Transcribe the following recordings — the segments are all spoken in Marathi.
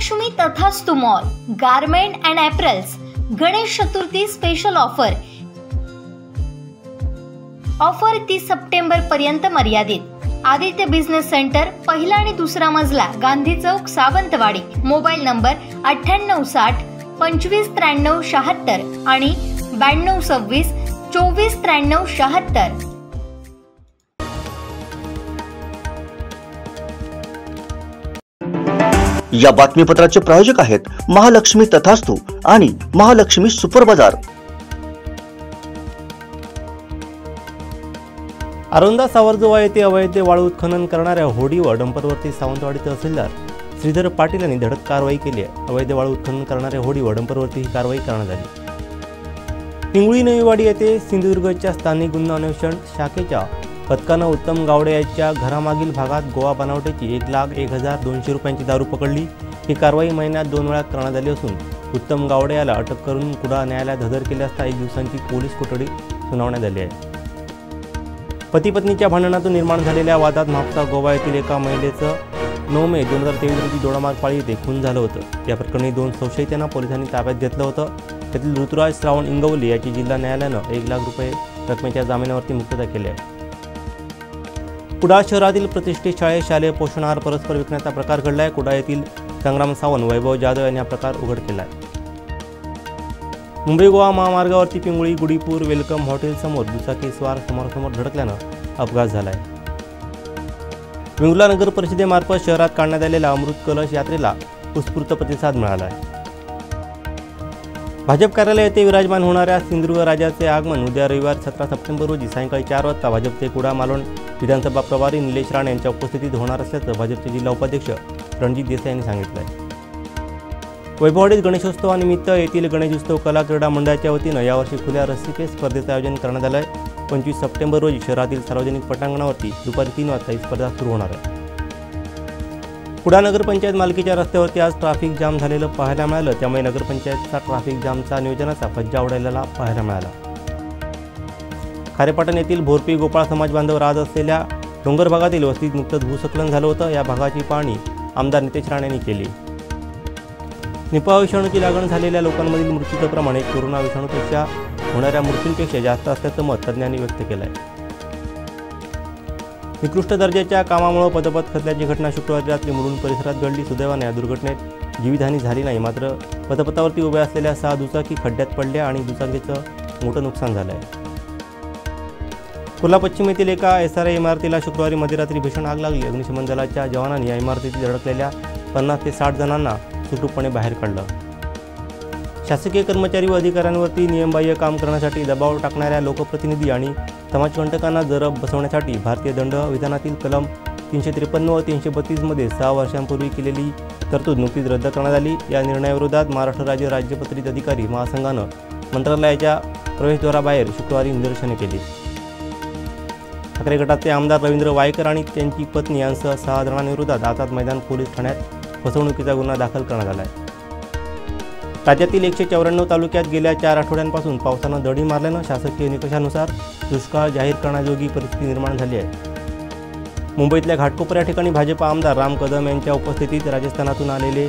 Mahalakshmi Tathastu mall garment and apparels Ganesh Chaturthi special offer 30 September पर्यंत मर्यादित। आदित्य बिझनेस सेंटर पहिला आणि दुसरा मजला गांधी चौक सावंतवाडी। मोबाईल नंबर 9860 2593 76 आणि 9226 2493 76। या बातमीपत्राचे प्रायोजक आहेत महालक्ष्मी तथास्तु आणि महालक्ष्मी सुपर बाजार। आरोंदा सावरजोवा येथे अवैध वाळू उत्खनन करणाऱ्या होडी व डंपरवरती सावंतवाडी तहसीलदार श्रीधर पाटील यांनी धडक कारवाई केली आहे। अवैध वाळू उत्खनन करणाऱ्या होडी व डंपरवरती ही कारवाई करण्यात आली। पिंगुळी नवीवाडी येथे सिंधुदुर्गच्या स्थानिक गुन्हा अन्वेषण शाखेच्या पथकानं उत्तम गावडे यांच्या घरामागील भागात गोवा बनावटीची 1,01,200 रुपयांची दारू पकडली। ही कारवाई महिन्यात 2 वेळा करण्यात आली असून उत्तम गावडे याला अटक करून कुडाळ न्यायालयात हजर केले असता 1 दिवसांची पोलीस कोठडी सुनावण्यात आली आहे। पती पत्नीच्या भांडणातून निर्माण झालेल्या वादात म्हापसा गोवा येथील एका महिलेचं 9 मे 2023 रोजी दोडामार्ग पाळी येथे खून झालं होतं। या प्रकरणी 2 संशयितांना पोलिसांनी ताब्यात घेतलं होतं। त्यातील ऋतुराज श्रावण इंगवली याची जिल्हा न्यायालयानं 1 लाख रुपये रकमेच्या जामिनावरती मुक्तता केली आहे। कुडाळ शहरातील प्रतिष्ठित शाळेत शालेय पोषण आहार परस्पर विकण्याचा प्रकार घडलाय। कुडाळ येथील संग्राम सावंत, वैभव जाधव यांनी हा प्रकार उघड केलाय। मुंबई गोवा महामार्गावरती पिंगुळी गुडीपूर वेलकम हॉटेल समोर दुचाकी स्वार समोरासमोर धडकल्यानं अपघात झालाय। वेंगुर्ला नगर परिषदेमार्फत शहरात काढण्यात आलेल्या अमृत कलश यात्रेला उत्स्फूर्त प्रतिसाद मिळाला आहे। भाजप कार्यालय येथे विराजमान होणाऱ्या सिंधुदुर्ग राजाचे आगमन उद्या रविवार 17 सप्टेंबर रोजी सायंकाळी 4 वाजता भाजपचे कुडाळ मालवण विधानसभा प्रभारी निलेश राणे यांच्या उपस्थितीत होणार असल्याचं भाजपचे जिल्हा उपाध्यक्ष रणजित देसाई यांनी सांगितलं आहे। वैभववाडीत गणेशोत्सवानिमित्त येथील गणेशोत्सव कला क्रीडा मंडळाच्या वतीनं यावर्षी खुल्या रस्सीखेच स्पर्धेचं आयोजन करण्यात आलं आहे। 25 सप्टेंबर रोजी शहरातील सार्वजनिक पटांगणावरती दुपारी 3 वाजता ही स्पर्धा सुरू होणार आहे। कुडाळ नगरपंचायत मालकीच्या रस्त्यावरती आज ट्रॅफिक जाम झालेलं पाहायला मिळालं, त्यामुळे नगरपंचायतचा ट्रॅफिक जामचा नियोजनाचा फज्जा उडालेला पाहायला मिळाला। खारेपाटण येथील भोरपी गोपाळ समाज बांधव राहत असलेल्या डोंगर भागातील वस्तीत नुकतंच भूस्खलन झालं होतं। या भागाची पाहणी आमदार नितेश राणे यांनी केली। निपा विषाणूची लागण झालेल्या लोकांमधील मृत्यूचं प्रमाण कोरोना विषाणूपेक्षा होणाऱ्या मृत्यूंपेक्षा जास्त असल्याचं मत तज्ज्ञांनी व्यक्त केलं आहे। निकृष्ट दर्जाच्या कामामुळे पदपथ खचल्याची घटना शुक्रवारी रात्री मुरुड परिसरात घडली। सुदैवाने या दुर्घटनेत जीवितहानी झाली नाही, मात्र पदपथावरती उभ्या असलेल्या 6 दुचाकी खड्ड्यात पडल्या आणि दुचाकीचं मोठं नुकसान झालं आहे। कुर्ला पश्चिम येथील एका SRI इमारतीला शुक्रवारी मध्यरात्री भीषण आग लागली। अग्निशमन दलाच्या जवानांनी या इमारतीत धडकलेल्या 50 ते 60 जणांना सुखरूपपणे बाहेर काढलं। शासकीय कर्मचारी व अधिकाऱ्यांवरती नियमबाह्य काम करण्यासाठी दबाव टाकणाऱ्या लोकप्रतिनिधी आणि समाजकंटकांना जरब बसवण्यासाठी भारतीय दंड विधानातील कलम 353 व 332 मध्ये 6 वर्षांपूर्वी केलेली तरतूद नुकतीच रद्द करण्यात आली। या निर्णयाविरोधात महाराष्ट्र राज्य राज्यपत्रित अधिकारी महासंघानं मंत्रालयाच्या प्रवेशद्वाराबाहेर शुक्रवारी निदर्शने केली। ठाकरे गटाचे आमदार रवींद्र वायकर आणि त्यांची पत्नी यांसह 6 जणांविरोधात आझाद मैदान पोलीस ठाण्यात फसवणुकीचा गुन्हा दाखल करण्यात आला आहे। राज्यातील 194 तालुक्यात गेल्या 4 आठवड्यांपासून पावसानं दडी मारल्यानं शासकीय निकषानुसार दुष्काळ जाहीर करण्याजोगी परिस्थिती निर्माण झाली आहे। मुंबईतल्या घाटकोपर या ठिकाणी भाजप आमदार राम कदम यांच्या उपस्थितीत राजस्थानातून आलेले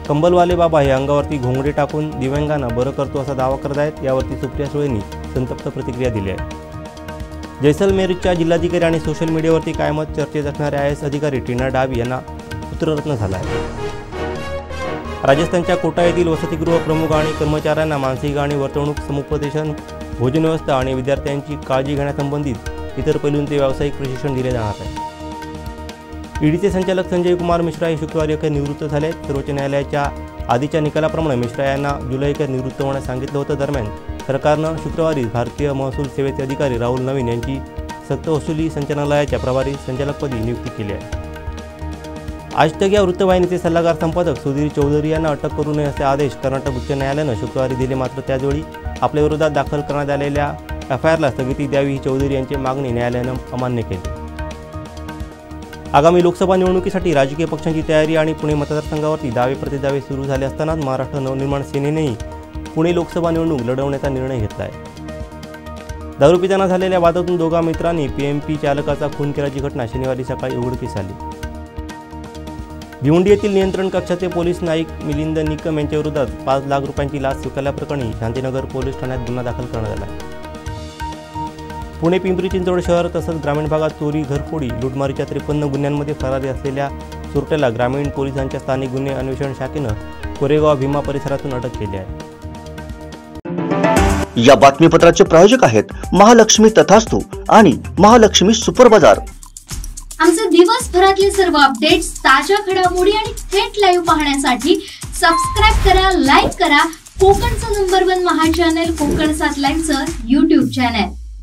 कंबलवाले बाबा हे अंगावरती घोंगडे टाकून दिव्यांगांना बरं करतो असा दावा करत आहेत। यावरती सुप्रिया सुळेंनी संतप्त प्रतिक्रिया दिली आहे। जैसलमेरच्या जिल्हाधिकारी आणि सोशल मीडियावरती कायमच चर्चेत असणाऱ्या IAS अधिकारी टीना डाबी यांना पुत्ररत्न झाला आहे। राजस्थानच्या कोटा येथील वसतिगृह प्रमुख आणि कर्मचाऱ्यांना मानसिक आणि वर्तणूक समुपदेशन, भोजन व्यवस्था आणि विद्यार्थ्यांची काळजी घेण्यासंबंधित इतर पैलूंचे व्यावसायिक प्रशिक्षण दिले जाणार आहे। ईडीचे संचालक संजय कुमार मिश्रा हे शुक्रवारी अखेर निवृत्त झाले। सर्वोच्च न्यायालयाच्या आधीच्या निकालाप्रमाणे मिश्रा यांना जुलै अखेर निवृत्त होण्यास सांगितलं होतं। दरम्यान सरकारनं शुक्रवारी भारतीय महसूल सेवेचे अधिकारी राहुल नवीन यांची सक्तवसुली संचालनालयाच्या प्रभारी संचालकपदी नियुक्ती केली आहे। आजतक या वृत्तवाहिनीचे सल्लागार संपादक सुधीर चौधरी यांना अटक करू नये असे आदेश कर्नाटक उच्च न्यायालयानं शुक्रवारी दिले, मात्र त्याचवेळी आपल्या विरोधात दाखल करण्यात आलेल्या FIRला स्थगिती द्यावी ही चौधरी यांची मागणी न्यायालयानं अमान्य केली। आगामी लोकसभा निवडणुकीसाठी राजकीय पक्षांची तयारी आणि पुणे मतदारसंघावरती दावे प्रतिदावे सुरू झाले असतानाच महाराष्ट्र नवनिर्माण सेनेनेही पुणे लोकसभा निवडणूक लढवण्याचा निर्णय घेतला आहे। दारू पिताना झालेल्या वादातून दोघा मित्रांनी PMP चालकाचा खून केल्याची घटना शनिवारी सकाळी उघडकीस आली। भिवंडी येथील नियंत्रण कक्षाचे पोलीस नाईक मिलिंद निकम यांच्या विरोधात 5 लाख रुपयांची लाच स्वीकारल्याप्रकरणी शांतीनगर पोलीस ठाण्यात गुन्हा दाखल करण्यात आला आहे. पुणे पिंपरी चिंचवड शहर तसंच ग्रामीण भागात चोरी, घरफोडी, लूटमारीच्या 53 गुन्ह्यांमध्ये फरारी असलेल्या चोरट्याला ग्रामीण पोलिसांच्या स्थानिक गुन्हे अन्वेषण शाखेनं कोरेगाव भीमा परिसरातून अटक केली आहे. या बातमीपत्राचे प्रायोजक आहेत महालक्ष्मी तथास्तु आणि महालक्ष्मी सुपर बाजार. आमचे दिवसभरातले सर्व अपडेट्स, ताज्या घडामोडी आणि थेट लाईव्ह पाहण्यासाठी सबस्क्राईब करा, लाईक करा कोकणचं नंबर 1 महा चॅनल कोकण 7 लाईव्हचं YouTube चॅनल.